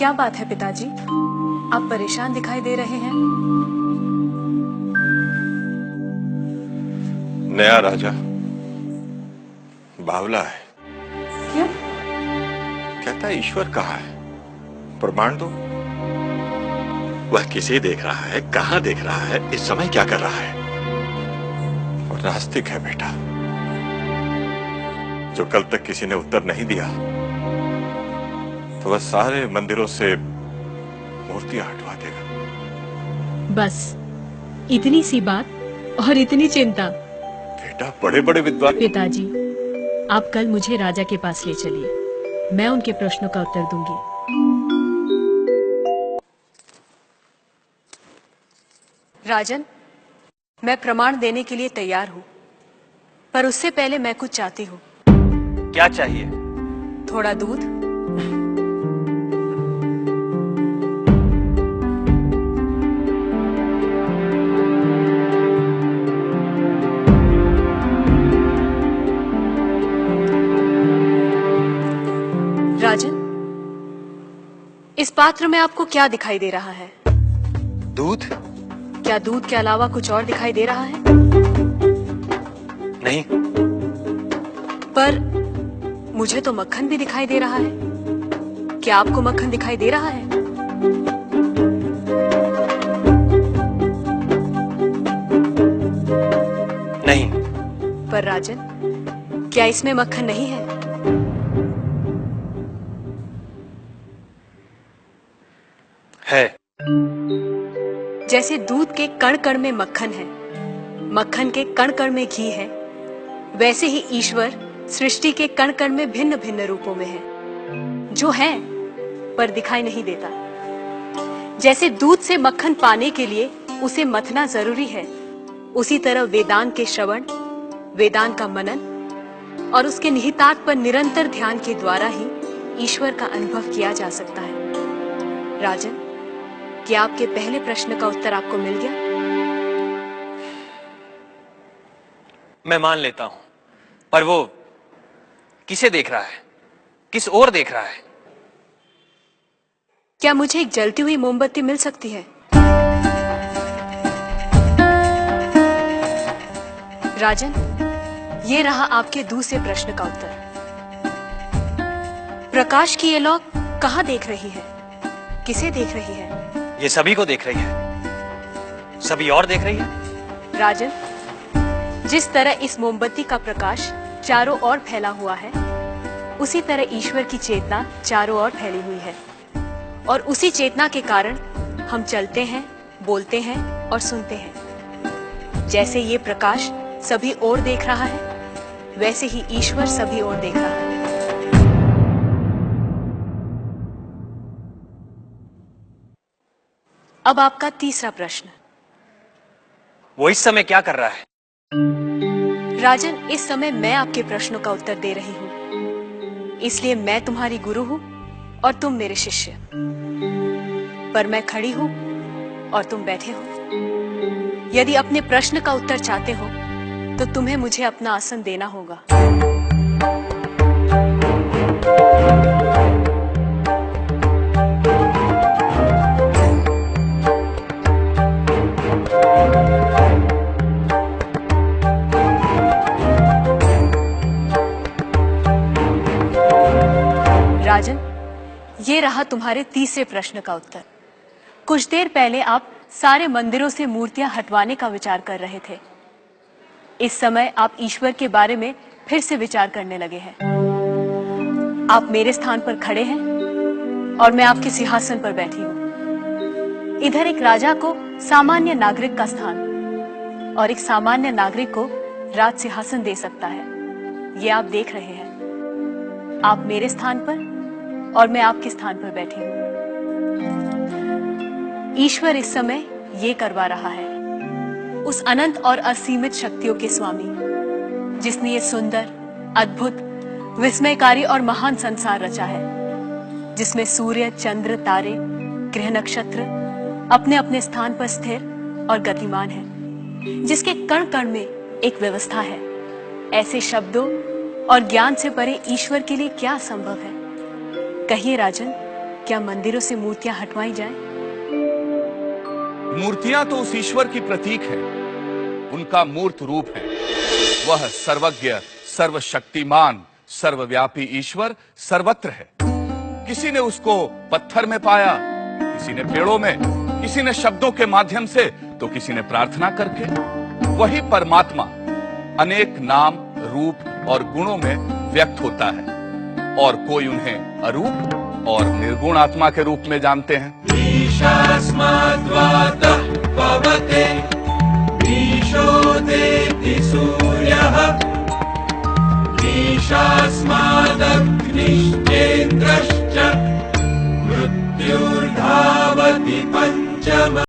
क्या बात है पिताजी, आप परेशान दिखाई दे रहे हैं। नया राजा बावला है। क्यों? कहता है ईश्वर कहाँ है, प्रमाण दो। वह किसे देख रहा है, कहां देख रहा है, इस समय क्या कर रहा है। और नास्तिक है बेटा, जो कल तक किसी ने उत्तर नहीं दिया तो वह सारे मंदिरों से मूर्तियां हटवा देगा। बस इतनी सी बात और इतनी चिंता। बेटा बड़े बड़े विद्वान। पिताजी, आप कल मुझे राजा के पास ले चलिए, मैं उनके प्रश्नों का उत्तर दूंगी। राजन, मैं प्रमाण देने के लिए तैयार हूँ, पर उससे पहले मैं कुछ चाहती हूँ। क्या चाहिए? थोड़ा दूध। राजन, इस पात्र में आपको क्या दिखाई दे रहा है? दूध? क्या दूध के अलावा कुछ और दिखाई दे रहा है? नहीं। पर मुझे तो मक्खन भी दिखाई दे रहा है। क्या आपको मक्खन दिखाई दे रहा है? नहीं। पर राजन, क्या इसमें मक्खन नहीं है? है। जैसे दूध के कण कण में मक्खन है, मक्खन के कण कण में घी है, वैसे ही ईश्वर सृष्टि के कण कण में भिन्न भिन्न रूपों में है, जो है पर दिखाई नहीं देता। जैसे दूध से मक्खन पाने के लिए उसे मथना जरूरी है, उसी तरह वेदांत के श्रवण, वेदांत का मनन और उसके निहितार्थ पर निरंतर ध्यान के द्वारा ही ईश्वर का अनुभव किया जा सकता है। राजन, क्या आपके पहले प्रश्न का उत्तर आपको मिल गया? मैं मान लेता हूं, पर वो किसे देख रहा है, किस ओर देख रहा है? क्या मुझे एक जलती हुई मोमबत्ती मिल सकती है? राजन, ये रहा आपके दूसरे प्रश्न का उत्तर। प्रकाश की ये लौ कहां देख रही है, किसे देख रही है? ये सभी को देख रही है। सभी और देख रही है। राजन, जिस तरह इस मोमबत्ती का प्रकाश चारों ओर फैला हुआ है, उसी तरह ईश्वर की चेतना चारों ओर फैली हुई है, और उसी चेतना के कारण हम चलते हैं, बोलते हैं और सुनते हैं। जैसे ये प्रकाश सभी ओर देख रहा है, वैसे ही ईश्वर सभी ओर देख रहा है। अब आपका तीसरा प्रश्न। वो इस समय क्या कर रहा है? राजन, इस समय मैं आपके प्रश्नों का उत्तर दे रही हूँ, इसलिए मैं तुम्हारी गुरु हूँ और तुम मेरे शिष्य। पर मैं खड़ी हूँ और तुम बैठे हो। यदि अपने प्रश्न का उत्तर चाहते हो तो तुम्हें मुझे अपना आसन देना होगा। राजन, ये रहा तुम्हारे तीसरे प्रश्न का उत्तर। कुछ देर पहले आप सारे मंदिरों से मूर्तियां हटवाने का विचार कर रहे थे। इस समय आप ईश्वर के बारे में फिर से विचार करने लगे हैं। आप मेरे स्थान पर खड़े हैं और मैं आपके सिंहासन पर बैठी हूं। इधर एक राजा को सामान्य नागरिक का स्थान और एक सामान्य नागरिक को राज सिंहासन दे सकता है, ये आप देख रहे हैं। आप मेरे स्थान पर और मैं आपके स्थान पर बैठी हूं। ईश्वर इस समय ये करवा रहा है, उस अनंत और असीमित शक्तियों के स्वामी, जिसने ये सुंदर, अद्भुत, विस्मयकारी और महान संसार रचा है, जिसमें सूर्य, चंद्र, तारे, ग्रह, नक्षत्र अपने अपने स्थान पर स्थिर और गतिमान है, जिसके कण कण में एक व्यवस्था है। ऐसे शब्दों और ज्ञान से परे ईश्वर के लिए क्या संभव है? कहिए राजन, क्या मंदिरों से मूर्तियां हटवाई जाएं? मूर्तियां तो उस ईश्वर की प्रतीक है, उनका मूर्त रूप है। वह सर्वज्ञ, सर्वशक्तिमान, सर्वव्यापी ईश्वर सर्वत्र है। किसी ने उसको पत्थर में पाया, किसी ने पेड़ों में, किसी ने शब्दों के माध्यम से, तो किसी ने प्रार्थना करके। वही परमात्मा अनेक नाम, रूप और गुणों में व्यक्त होता है, और कोई उन्हें अरूप और निर्गुण आत्मा के रूप में जानते हैं। मृत्युर्धावति पंचम